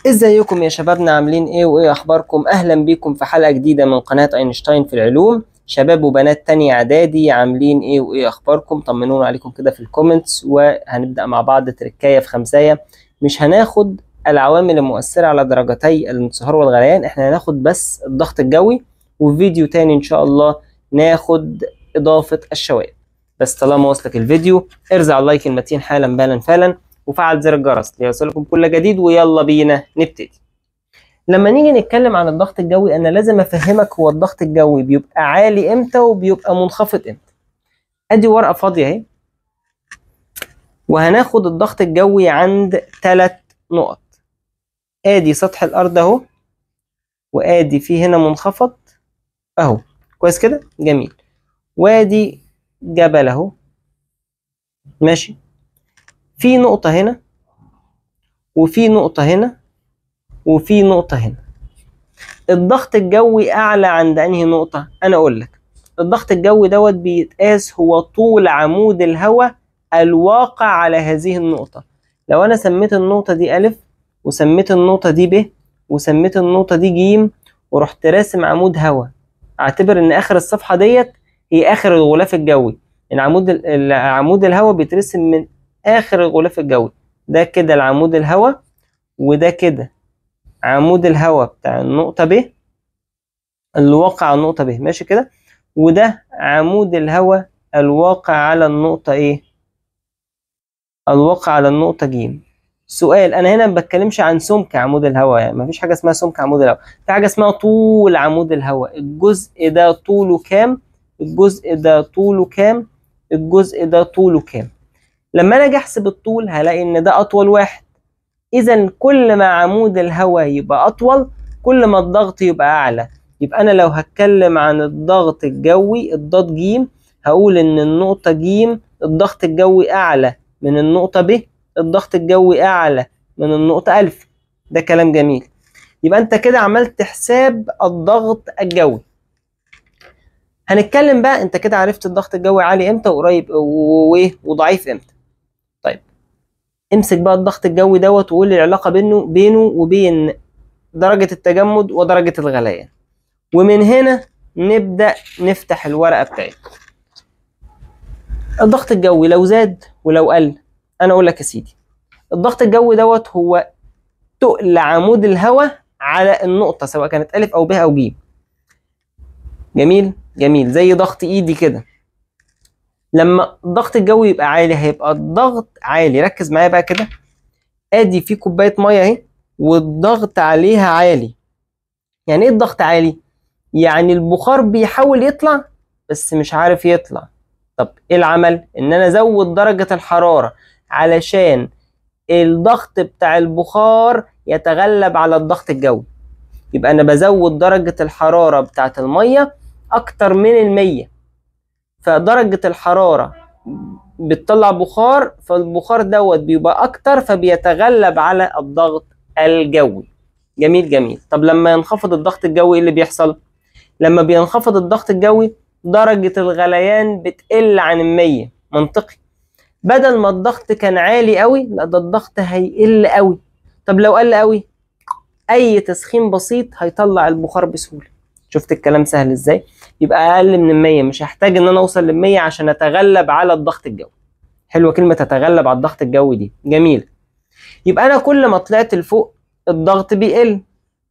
ازيكم يا شبابنا، عاملين ايه وايه اخباركم؟ اهلا بيكم في حلقة جديدة من قناة اينشتاين في العلوم. شباب وبنات تانية اعدادي، عاملين ايه وايه اخباركم؟ طمنونا عليكم كده في الكومنتس. وهنبدأ مع بعض تركاية في خمساية. مش هناخد العوامل المؤثرة على درجتي الانصهار والغليان، احنا هناخد بس الضغط الجوي، وفي فيديو تاني ان شاء الله ناخد اضافة الشوائب. بس طالما وصلك الفيديو ارزع اللايك المتين حالا بالا فعلا، وفعل زر الجرس ليوصلكم كل جديد. ويلا بينا نبتدي. لما نيجي نتكلم عن الضغط الجوي، انا لازم افهمك هو الضغط الجوي بيبقى عالي امتى وبيبقى منخفض امتى. ادي ورقة فاضية اهي، وهناخد الضغط الجوي عند 3 نقط. ادي سطح الارض اهو، وادي في هنا منخفض اهو، كويس كده، جميل. وادي جبل اهو، ماشي. في نقطة هنا، وفي نقطة هنا، وفي نقطة هنا. الضغط الجوي اعلى عند انهي نقطة؟ انا اقول لك. الضغط الجوي دوت بيتقاس هو طول عمود الهواء الواقع على هذه النقطة. لو انا سميت النقطة دي أ، وسميت النقطة دي ب، وسميت النقطة دي ج، ورحت راسم عمود هواء، اعتبر ان اخر الصفحة ديت هي اخر الغلاف الجوي. ان عمود الهواء بيترسم من اخر الغلاف الجوي. ده كده العمود الهواء، وده كده عمود الهواء بتاع النقطة ب اللي واقع على النقطة ب، ماشي كده. وده عمود الهواء الواقع على النقطة ايه؟ الواقع على النقطة ج. سؤال، انا هنا ما بتكلمش عن سمك عمود الهواء، يعني مفيش حاجة اسمها سمك عمود الهواء، في حاجة اسمها طول عمود الهواء. الجزء ده طوله كام؟ الجزء ده طوله كام؟ الجزء ده طوله كام؟ لما انا اجي احسب الطول هلاقي ان ده اطول واحد. اذا كل ما عمود الهواء يبقى اطول كل ما الضغط يبقى اعلى. يبقى انا لو هتكلم عن الضغط الجوي الضغط ج، هقول ان النقطة ج الضغط الجوي اعلى من النقطة ب، الضغط الجوي اعلى من النقطة أ. ده كلام جميل. يبقى انت كده عملت حساب الضغط الجوي. هنتكلم بقى، انت كده عرفت الضغط الجوي عالي امتى وقريب وضعيف امتى. طيب امسك بقى الضغط الجوي دوت وقول لي العلاقة بينه وبين درجة التجمد ودرجة الغليان. ومن هنا نبدأ نفتح الورقة بتاعتنا. الضغط الجوي لو زاد ولو قل، أنا أقول لك يا سيدي الضغط الجوي دوت هو تقل عمود الهواء على النقطة، سواء كانت أ أو ب أو ج. جميل جميل، زي ضغط إيدي كده. لما الضغط الجوي يبقى عالي هيبقى الضغط عالي. ركز معايا بقى كده، ادي في كوبايه ميه اهي والضغط عليها عالي. يعني ايه الضغط عالي؟ يعني البخار بيحاول يطلع بس مش عارف يطلع. طب ايه العمل؟ ان انا ازود درجه الحراره علشان الضغط بتاع البخار يتغلب على الضغط الجوي. يبقى انا بزود درجه الحراره بتاعت الميه اكتر من 100، فدرجه الحراره بتطلع بخار، فالبخار دوت بيبقى اكتر فبيتغلب على الضغط الجوي. جميل جميل. طب لما ينخفض الضغط الجوي ايه اللي بيحصل؟ لما بينخفض الضغط الجوي درجة الغليان بتقل عن 100. منطقي. بدل ما الضغط كان عالي قوي، لا ده الضغط هيقل قوي. طب لو قل قوي، اي تسخين بسيط هيطلع البخار بسهولة. شفت الكلام سهل ازاي؟ يبقى اقل من 100، مش هحتاج ان انا اوصل ل 100 عشان اتغلب على الضغط الجوي. حلوه كلمه تتغلب على الضغط الجوي دي، جميل. يبقى انا كل ما طلعت لفوق الضغط بيقل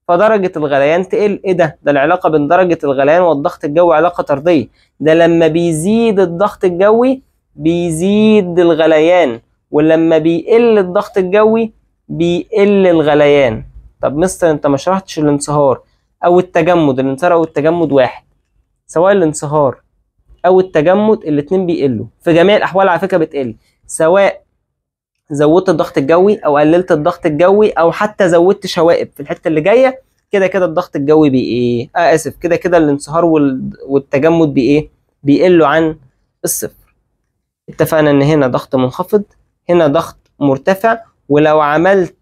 فدرجه الغليان تقل. ايه ده العلاقه بين درجه الغليان والضغط الجوي علاقه طرديه. ده لما بيزيد الضغط الجوي بيزيد الغليان، ولما بيقل الضغط الجوي بيقل الغليان. طب مستر انت ما شرحتش الانصهار او التجمد. الانصهار او التجمد واحد، سواء الانصهار او التجمد الاتنين بيقلوا في جميع الاحوال على فكره. بتقل سواء زودت الضغط الجوي او قللت الضغط الجوي او حتى زودت شوائب في الحته اللي جايه. كده كده الضغط الجوي بايه؟ اسف، كده كده الانصهار والتجمد بايه؟ بيقلوا عن الصفر. اتفقنا ان هنا ضغط منخفض، هنا ضغط مرتفع. ولو عملت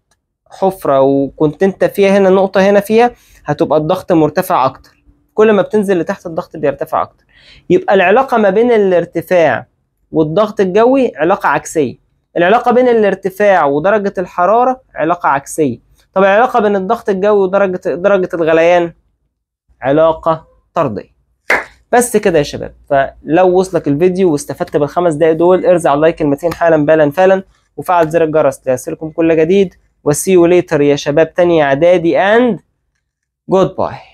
حفره وكنت انت فيها هنا نقطه هنا فيها، هتبقى الضغط مرتفع اكتر. كل ما بتنزل لتحت الضغط بيرتفع اكتر. يبقى العلاقة ما بين الارتفاع والضغط الجوي علاقة عكسية. العلاقة بين الارتفاع ودرجة الحرارة علاقة عكسية. طب العلاقة بين الضغط الجوي ودرجة الغليان علاقة طردية. بس كده يا شباب. فلو وصلك الفيديو واستفدت بالخمس دقايق دول، ارزع اللايك كلمتين حالا بالا فعلا، وفعل زر الجرس ليصلكم كل جديد. وسي يو ليتر يا شباب تانية اعدادي، and goodbye.